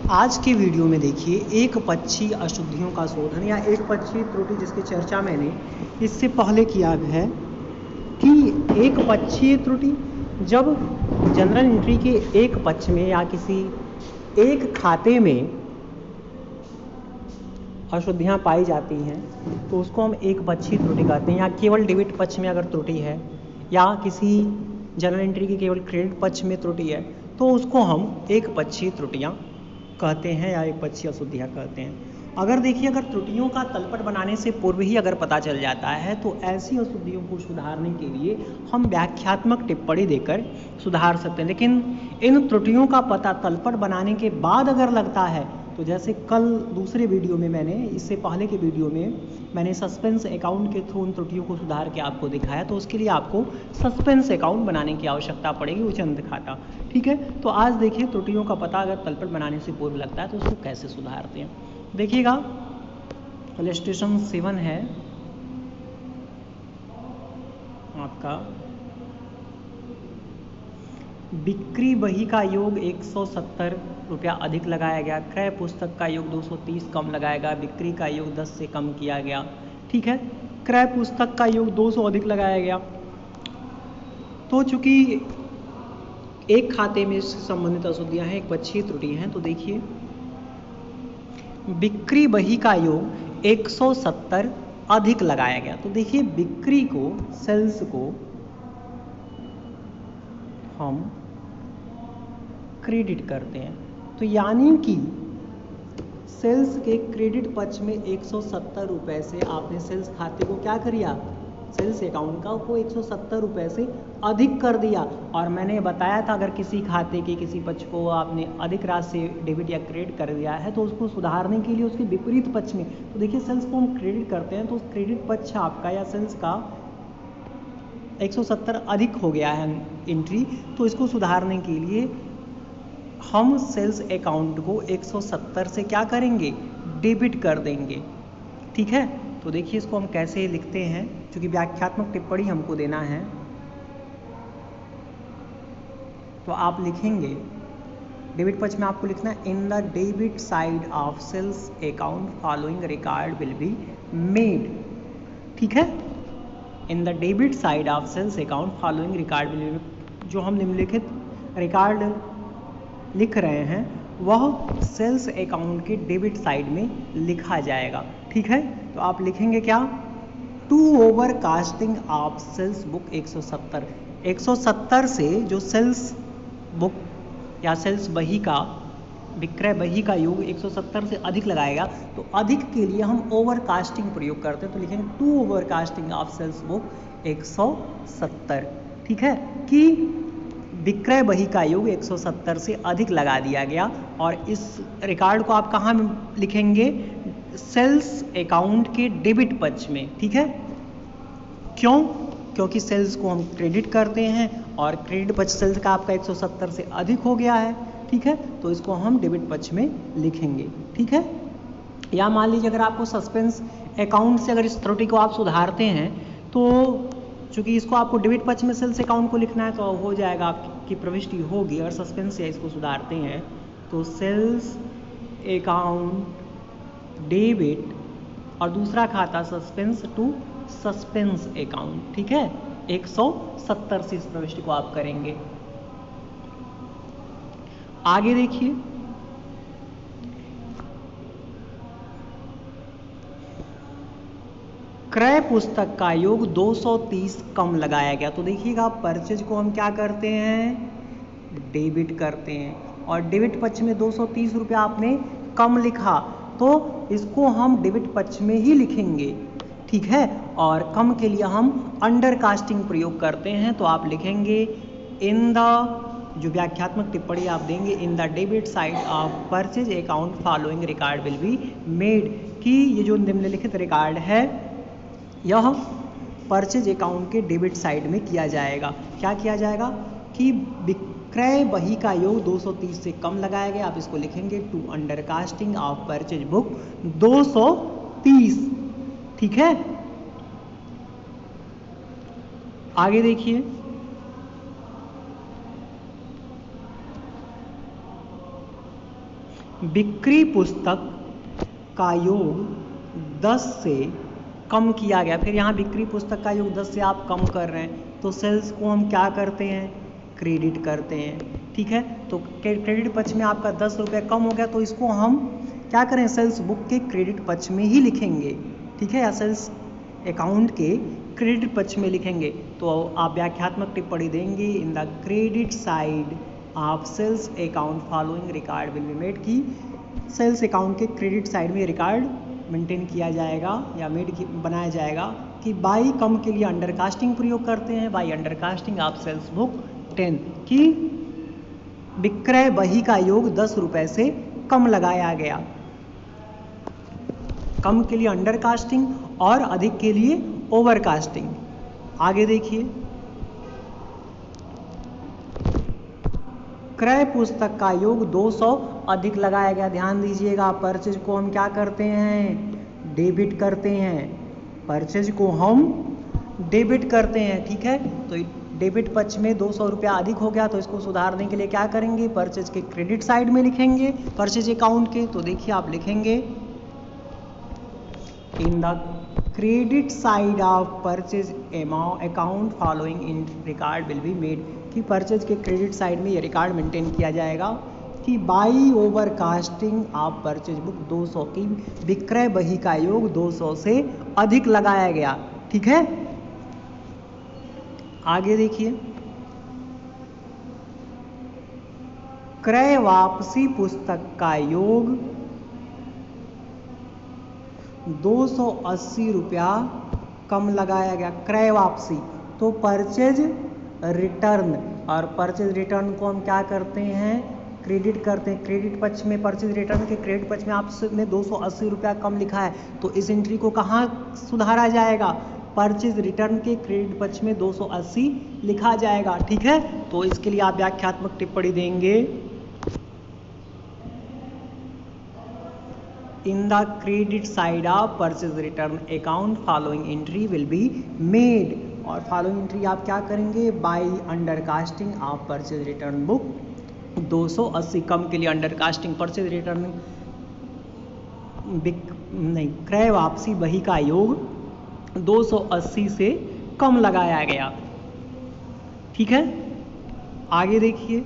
आज के वीडियो में देखिए एक पक्षी अशुद्धियों का शोधन या एक पक्षी त्रुटि जिसकी चर्चा मैंने इससे पहले किया है कि एक पक्षीय त्रुटि जब जनरल एंट्री के एक पक्ष में या किसी एक खाते में अशुद्धियां पाई जाती हैं तो उसको हम एक पक्षीय त्रुटि कहते हैं। या केवल डेबिट पक्ष में अगर त्रुटि है या किसी जनरल एंट्री की केवल क्रेडिट पक्ष में त्रुटि है तो उसको हम एक पक्षीय त्रुटियां कहते हैं या एक पक्षीय अशुद्धियां कहते हैं। अगर देखिए अगर त्रुटियों का तलपट बनाने से पूर्व ही अगर पता चल जाता है तो ऐसी अशुद्धियों को सुधारने के लिए हम व्याख्यात्मक टिप्पणी देकर सुधार सकते हैं। लेकिन इन त्रुटियों का पता तलपट बनाने के बाद अगर लगता है तो जैसे कल दूसरे वीडियो में मैंने इससे पहले के वीडियो में मैंने सस्पेंस अकाउंट के थ्रू उन त्रुटियों को सुधार के आपको दिखाया, तो उसके लिए आपको सस्पेंस अकाउंट बनाने की आवश्यकता पड़ेगी उच्चंत खाता। ठीक है, तो आज देखिए त्रुटियों का पता अगर तलपट बनाने से पूर्व लगता है तो उसको कैसे सुधारते हैं। देखिएगा इलस्ट्रेशन 7 है आपका, बिक्री बही का योग 170 रुपया अधिक लगाया गया, क्रय पुस्तक का योग 230 कम लगाया गया, बिक्री का योग 10 से कम किया गया। ठीक है, क्रय पुस्तक का योग 200 अधिक लगाया गया। तो चूंकि एक खाते में इससे संबंधित अशुद्धियां हैं, एक पक्षीय त्रुटि हैं, तो देखिए बिक्री बही का योग 170 अधिक लगाया गया। तो देखिए बिक्री को, सेल्स को हम क्रेडिट करते हैं, तो यानी कि सेल्स के क्रेडिट पक्ष में 170 रुपये से आपने सेल्स खाते को क्या करिया, सेल्स अकाउंट का को 170 रुपये से अधिक कर दिया। और मैंने बताया था अगर किसी खाते के किसी पक्ष को आपने अधिक राशि डेबिट या क्रेडिट कर दिया है तो उसको सुधारने के लिए उसके विपरीत पक्ष में, तो देखिए सेल्स को हम क्रेडिट करते हैं तो उस क्रेडिट पक्ष आपका या सेल्स का 170 अधिक हो गया है एंट्री, तो इसको सुधारने के लिए हम सेल्स अकाउंट को 170 से क्या करेंगे, डेबिट कर देंगे। ठीक है, तो देखिए इसको हम कैसे लिखते हैं, क्योंकि व्याख्यात्मक टिप्पणी हमको देना है। तो आप लिखेंगे डेबिट पक्ष में आपको लिखना है in the debit side of sales account following record will be made. ठीक है, in the debit side of sales account following record will be, जो हम निम्नलिखित रिकॉर्ड लिख रहे हैं वह सेल्स अकाउंट के डेबिट साइड में लिखा जाएगा। ठीक है, तो आप लिखेंगे क्या, to overcasting of sales book 170 से जो सेल्स बुक या सेल्स बही का, विक्रय बही का योग 170 से अधिक लगाएगा, तो अधिक के लिए हम ओवर कास्टिंग प्रयोग करते हैं, तो लिखेंगे to overcasting of sales book 170। ठीक है, कि विक्रय बही का योग 170 से अधिक लगा दिया गया। और इस रिकॉर्ड को आप कहाँ लिखेंगे, सेल्स अकाउंट के डेबिट पक्ष में। ठीक है, क्यों, क्योंकि सेल्स को हम क्रेडिट करते हैं और क्रेडिट पक्ष सेल्स का आपका 170 से अधिक हो गया है। ठीक है, तो इसको हम डेबिट पक्ष में लिखेंगे। ठीक है, या मान लीजिए अगर आपको सस्पेंस अकाउंट से अगर इस त्रुटि को आप सुधारते हैं तो चूंकि इसको आपको डेबिट पक्ष में सेल्स अकाउंट को लिखना है तो हो जाएगा, आपकी प्रविष्टि होगी। और सस्पेंस से इसको सुधारते हैं तो सेल्स अकाउंट डेबिट और दूसरा खाता सस्पेंस टू सस्पेंस अकाउंट। ठीक है, 170 से इस प्रविष्टि को आप करेंगे। आगे देखिए, क्रय पुस्तक का योग 230 कम लगाया गया। तो देखिएगा परचेज को हम क्या करते हैं, डेबिट करते हैं, और डेबिट पक्ष में 230 रुपया आपने कम लिखा तो इसको हम डेबिट पक्ष में ही लिखेंगे। ठीक है, और कम के लिए हम अंडर कास्टिंग प्रयोग करते हैं, तो आप लिखेंगे इन द, जो व्याख्यात्मक टिप्पणी आप देंगे, in the debit side of purchase account following record will be made, कि ये जो निम्नलिखित रिकॉर्ड है यह परचेज अकाउंट के डेबिट साइड में किया जाएगा। क्या किया जाएगा कि विक्रय बही का योग 230 से कम लगाया गया, आप इसको लिखेंगे to undercasting of purchase book 230। ठीक है, आगे देखिए, बिक्री पुस्तक का योग 10 से कम किया गया। फिर यहाँ बिक्री पुस्तक का योग 10 से आप कम कर रहे हैं तो सेल्स को हम क्या करते हैं, क्रेडिट करते हैं। ठीक है, तो क्रेडिट पक्ष में आपका 10 रुपये कम हो गया तो इसको हम क्या करें, सेल्स बुक के क्रेडिट पक्ष में ही लिखेंगे। ठीक है, या सेल्स अकाउंट के क्रेडिट पक्ष में लिखेंगे। तो आप व्याख्यात्मक टिप्पणी देंगे, in the credit side of sales account following record will be made, की सेल्स अकाउंट के क्रेडिट साइड में रिकॉर्ड मेंटेन किया जाएगा या बनाया जाएगा कि बाई कम के लिए अंडरकास्टिंग प्रयोग करते हैं। By undercasting of sales book 10 की विक्रय बही का योग 10 रुपए से कम लगाया गया। कम के लिए अंडरकास्टिंग और अधिक के लिए ओवरकास्टिंग। आगे देखिए, क्रय पुस्तक का योग 200 अधिक लगाया गया। ध्यान दीजिएगा, परचेज को हम क्या करते हैं, डेबिट करते हैं। परचेज को हम डेबिट करते हैं। ठीक है, तो डेबिट पक्ष में 200 रुपया अधिक हो गया तो इसको सुधारने के लिए क्या करेंगे, परचेज के क्रेडिट साइड में लिखेंगे, परचेज अकाउंट के। तो देखिए आप लिखेंगे, इन the credit side of purchase account following in record will be made, कि परचेज के क्रेडिट साइड में ये रिकॉर्ड मेंटेन किया जाएगा कि by over casting of purchase book 200 की विक्रय बही का योग 200 से अधिक लगाया गया। ठीक है, आगे देखिए, क्रय वापसी पुस्तक का योग 280 रुपया कम लगाया गया। क्रय वापसी तो परचेज रिटर्न, और परचेज रिटर्न को हम क्या करते हैं, क्रेडिट करते हैं। क्रेडिट पक्ष में परचेज रिटर्न के क्रेडिट पक्ष में आपने 280 रुपया कम लिखा है तो इस एंट्री को कहाँ सुधारा जाएगा, परचेज रिटर्न के क्रेडिट पक्ष में 280 लिखा जाएगा। ठीक है, तो इसके लिए आप व्याख्यात्मक टिप्पणी देंगे, in the credit side of purchase return account following entry will be made, और फॉलोइंग एंट्री आप क्या करेंगे, by undercasting of purchase return book 280 कम के लिए अंडरकास्टिंग परचेज रिटर्न क्रय वापसी बही का योग 280 से कम लगाया गया। ठीक है, आगे देखिए,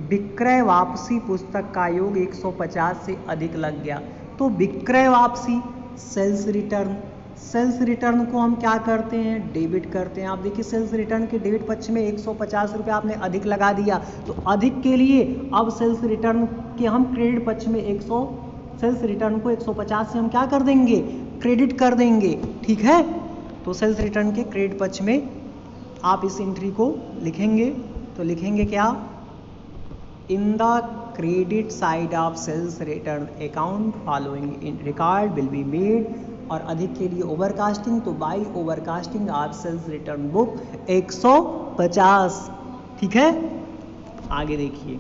विक्रय वापसी पुस्तक का योग 150 से अधिक लग गया। तो विक्रय वापसी सेल्स रिटर्न, सेल्स रिटर्न को हम क्या करते हैं, डेबिट करते हैं। आप देखिए सेल्स रिटर्न के डेबिट पक्ष में 150 रुपये आपने अधिक लगा दिया तो अधिक के लिए अब सेल्स रिटर्न के हम क्रेडिट पक्ष में सेल्स रिटर्न को 150 से हम क्या कर देंगे, क्रेडिट कर देंगे। ठीक है, तो सेल्स रिटर्न के क्रेडिट पक्ष में आप इस एंट्री को लिखेंगे। तो लिखेंगे क्या, in the credit side of sales return account following in record will be made, और अधिक के लिए ओवरकास्टिंग तो by overcasting of sales return book 150। ठीक है, आगे देखिए,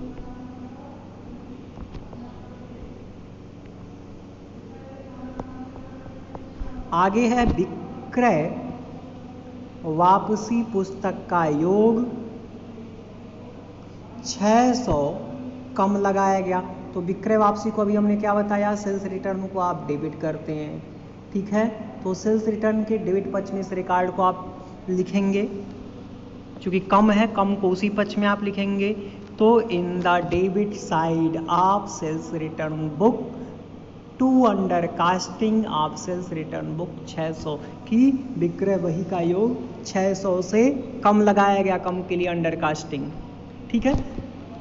आगे है विक्रय वापसी पुस्तक का योग 600 कम लगाया गया। तो विक्रय वापसी को अभी हमने क्या बताया, सेल्स रिटर्न को आप डेबिट करते हैं। ठीक है, तो सेल्स रिटर्न के डेबिट पक्ष में इस रिकॉर्ड को आप लिखेंगे, चूंकि कम है, कम को उसी पक्ष में आप लिखेंगे। तो in the debit side of sales return book to undercasting of sales return book 600 की विक्रय बही का योग 600 से कम लगाया गया, कम के लिए अंडर कास्टिंग। ठीक है,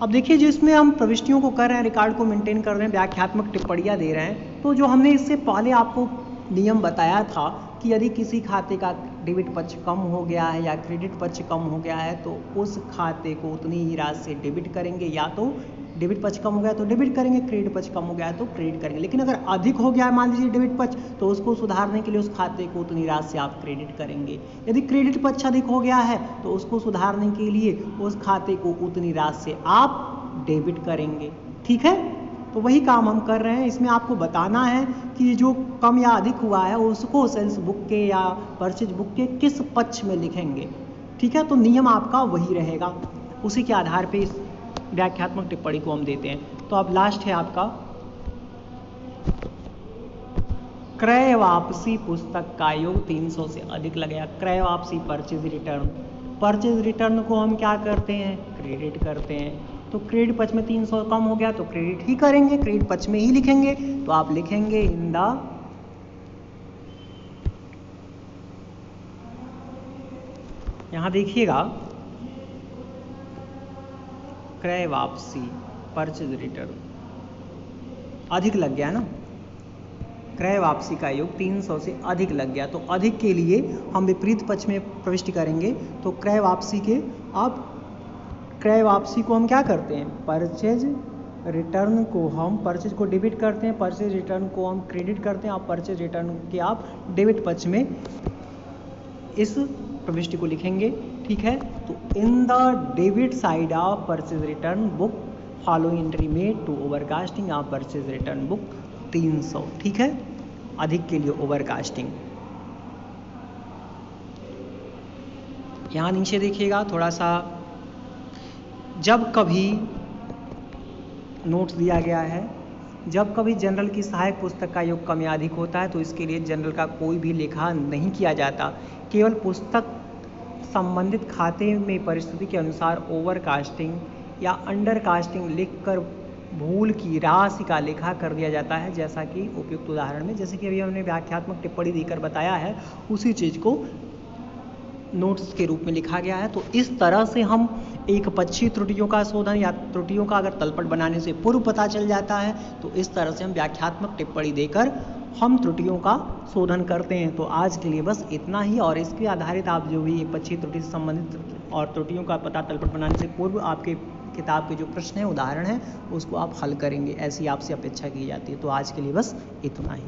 अब देखिए जिसमें हम प्रविष्टियों को कर रहे हैं, रिकॉर्ड को मेंटेन कर रहे हैं, व्याख्यात्मक टिप्पणियां दे रहे हैं, तो जो हमने इससे पहले आपको नियम बताया था कि यदि किसी खाते का डेबिट पक्ष कम हो गया है या क्रेडिट पक्ष कम हो गया है तो उस खाते को उतनी ही राशि से डेबिट करेंगे, या तो डेबिट पक्ष कम हो गया तो डेबिट करेंगे, क्रेडिट पक्ष कम हो गया तो क्रेडिट करेंगे। लेकिन अगर अधिक हो गया है मान लीजिए डेबिट पक्ष, तो उसको सुधारने के लिए उस खाते को उतनी राशि से आप क्रेडिट करेंगे। यदि क्रेडिट पक्ष अधिक हो गया है तो उसको सुधारने के लिए उस खाते को उतनी राशि से आप डेबिट करेंगे। ठीक है, तो वही काम हम कर रहे हैं। इसमें आपको बताना है कि जो कम या अधिक हुआ है उसको सेल्स बुक के या परचेज बुक के किस पक्ष में लिखेंगे। ठीक है, तो नियम आपका वही रहेगा, उसी के आधार पे इस व्याख्यात्मक टिप्पणी को हम देते हैं। तो अब लास्ट है आपका क्रय वापसी पुस्तक का योग 300 से अधिक लगेगा। क्रय वापसी परचेज रिटर्न, परचेज रिटर्न को हम क्या करते हैं, क्रेडिट करते हैं। तो क्रेडिट पक्ष में 300 कम हो गया तो क्रेडिट ही करेंगे, क्रेडिट पक्ष में ही लिखेंगे। तो आप लिखेंगे इन द यहां देखिएगा क्रय वापसी परचेज रिटर्न अधिक लग गया ना, क्रय वापसी का योग 300 से अधिक लग गया। तो अधिक के लिए हम विपरीत पक्ष में प्रविष्टि करेंगे। तो क्रय वापसी के आप क्रय वापसी को हम क्या करते हैं, परचेज रिटर्न को हम परचेज को डेबिट करते हैं, परचेज रिटर्न को हम क्रेडिट करते हैं। आप परचेज रिटर्न के आप डेबिट पक्ष में इस प्रविष्टि को लिखेंगे। ठीक है, तो in the debit side of purchase return book following entry made to overcasting of purchase return book 300। ठीक है, अधिक के लिए ओवरकास्टिंग। यहाँ नीचे देखिएगा थोड़ा सा, जब कभी नोट्स दिया गया है, जब कभी जनरल की सहायक पुस्तक का योग कम या अधिक होता है तो इसके लिए जनरल का कोई भी लेखा नहीं किया जाता, केवल पुस्तक संबंधित खाते में परिस्थिति के अनुसार ओवरकास्टिंग या अंडरकास्टिंग लिखकर भूल की राशि का लेखा कर दिया जाता है। जैसा कि उपयुक्त उदाहरण में, जैसे कि अभी हमने व्याख्यात्मक टिप्पणी देकर बताया है, उसी चीज़ को नोट्स के रूप में लिखा गया है। तो इस तरह से हम एक पक्षी त्रुटियों का शोधन या त्रुटियों का अगर तलपट बनाने से पूर्व पता चल जाता है, तो इस तरह से हम व्याख्यात्मक टिप्पणी देकर हम त्रुटियों का शोधन करते हैं। तो आज के लिए बस इतना ही, और इसके आधारित आप जो भी पक्षी त्रुटि से संबंधित और त्रुटियों का पता तलपट बनाने से पूर्व आपके किताब के जो प्रश्न हैं, उदाहरण हैं, उसको आप हल करेंगे, ऐसी आपसे अपेक्षा की जाती है। तो आज के लिए बस इतना ही।